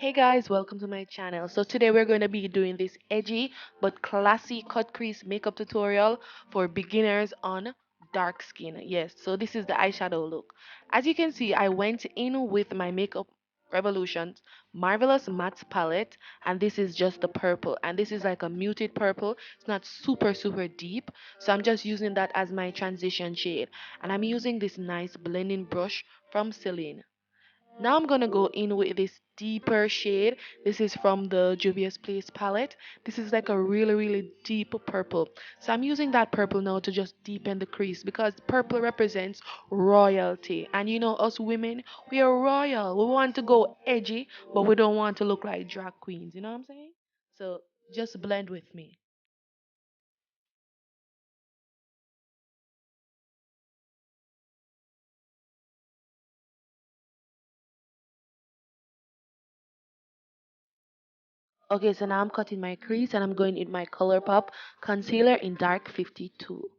Hey guys, welcome to my channel. So today we're going to be doing this edgy but classy cut crease makeup tutorial for beginners on dark skin. Yes, so this is the eyeshadow look. As you can see, I went in with my Makeup Revolution's Marvelous Matte Palette, and this is just the purple, and this is like a muted purple. It's not super deep, so I'm just using that as my transition shade, and I'm using this nice blending brush from Sylyne. Now I'm gonna go in with this deeper shade. This is from the Juvia's Place palette. This is like a really deep purple. So I'm using that purple now to just deepen the crease because purple represents royalty. And you know, us women, we are royal. We want to go edgy, but we don't want to look like drag queens. You know what I'm saying? So just blend with me. Okay, so now I'm cutting my crease and I'm going in my ColourPop concealer in dark 52.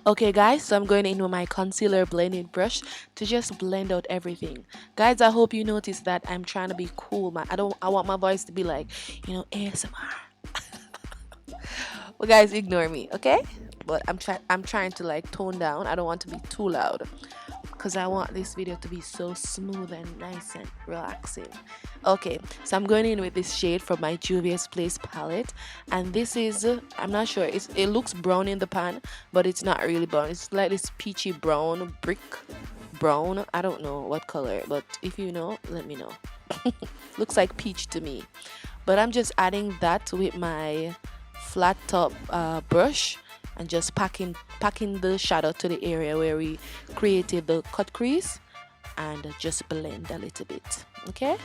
Okay guys, so I'm going in with my concealer blending brush to just blend out everything. Guys, I hope you notice that I'm trying to be cool. I want my voice to be like, ASMR. Well guys, ignore me, okay? But I'm trying to like tone down. I don't want to be too loud because I want this video to be so smooth and nice and relaxing. Okay, so I'm going in with this shade from my Juvia's Place palette, and this is I'm not sure, it looks brown in the pan, but it's not really brown. It's like this peachy brown, brick brown. I don't know what color, but if you know, let me know. Looks like peach to me, but I'm just adding that with my flat top brush and just packing the shadow to the area where we created the cut crease, and just blend a little bit. Okay,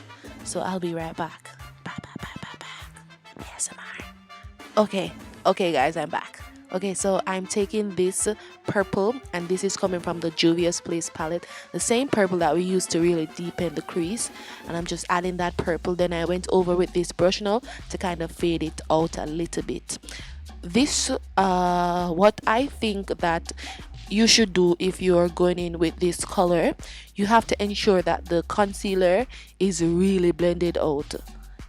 so I'll be right back. Back. ASMR. Okay guys, I'm back. Okay, so I'm taking this purple, and this is coming from the Juvia's Place palette, the same purple that we used to really deepen the crease, and I'm just adding that purple. Then I went over with this brush now to kind of fade it out a little bit. This what I think that you should do if you're going in with this color, you have to ensure that the concealer is really blended out.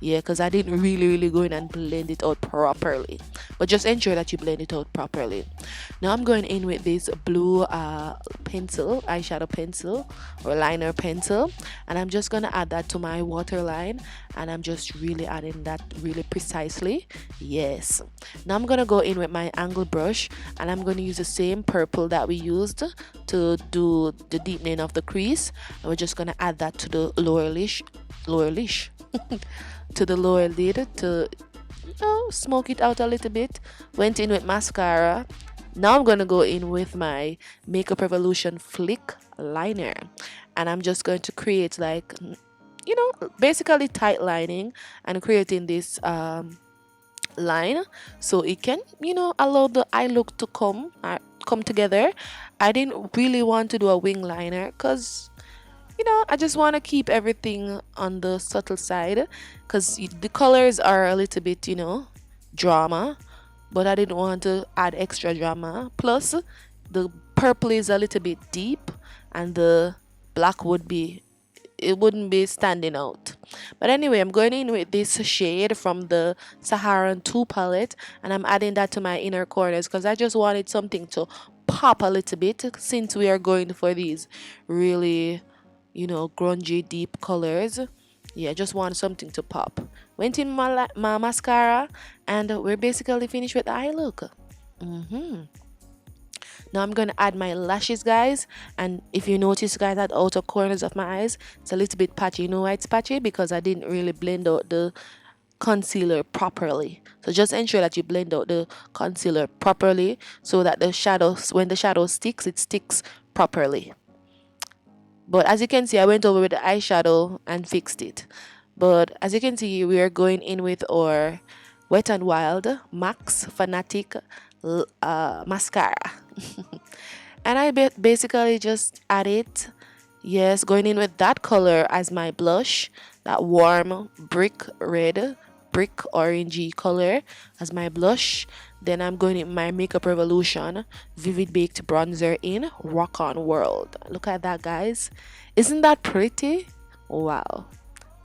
Yeah, because I didn't really go in and blend it out properly, but just ensure that you blend it out properly. Now I'm going in with this blue pencil, eyeshadow pencil or liner pencil, and I'm just gonna add that to my waterline, and I'm just really adding that really precisely. Yes, now I'm gonna go in with my angle brush, and I'm gonna use the same purple that we used to do the deepening of the crease, and we're just gonna add that to the lower lash to the lower lid to smoke it out a little bit. Went in with mascara. Now I'm gonna go in with my Makeup Revolution Flick liner, and I'm just going to create like basically tight lining and creating this line so it can allow the eye look to come together. I didn't really want to do a wing liner because I just want to keep everything on the subtle side because the colors are a little bit, drama, but I didn't want to add extra drama. Plus, the purple is a little bit deep, and the black it wouldn't be standing out. But anyway, I'm going in with this shade from the Saharan 2 palette, and I'm adding that to my inner corners because I just wanted something to pop a little bit since we are going for these really grungy deep colors. Yeah, just want something to pop. Went in my mascara, and we're basically finished with the eye look. Now I'm gonna add my lashes, guys, and if you notice, guys, at the outer corners of my eyes, it's a little bit patchy. You know why it's patchy? Because I didn't really blend out the concealer properly. So just ensure that you blend out the concealer properly so that the shadows, when the shadow sticks, it sticks properly. But as you can see, I went over with the eyeshadow and fixed it. But as you can see, we are going in with our Wet n Wild Max Fanatic mascara. And I basically just add it. Yes, going in with that color as my blush, that warm brick red, brick orangey color as my blush. Then I'm going in my Makeup Revolution Vivid Baked Bronzer in Rock On World. Look at that, guys. Isn't that pretty? Wow.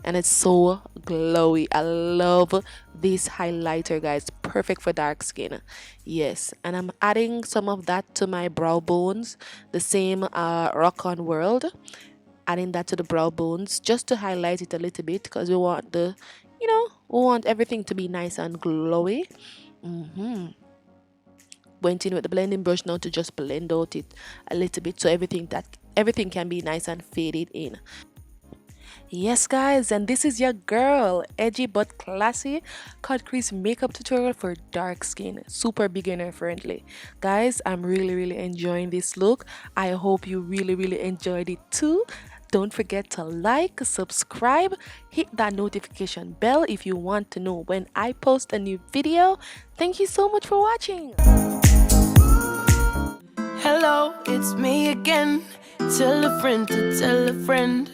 And it's so glowy. I love this highlighter, guys. Perfect for dark skin. Yes, and I'm adding some of that to my brow bones, the same Rock On World, adding that to the brow bones just to highlight it a little bit, because we want the, you know, we want everything to be nice and glowy. Went in with the blending brush now to just blend out it a little bit so everything can be nice and faded in. Yes, guys, and this is your girl, edgy but classy cut crease makeup tutorial for dark skin, super beginner friendly. Guys, I'm really enjoying this look. I hope you really enjoyed it too. Don't forget to like, subscribe, hit that notification bell if you want to know when I post a new video. Thank you so much for watching. Hello, it's me again. Tell a friend to tell a friend.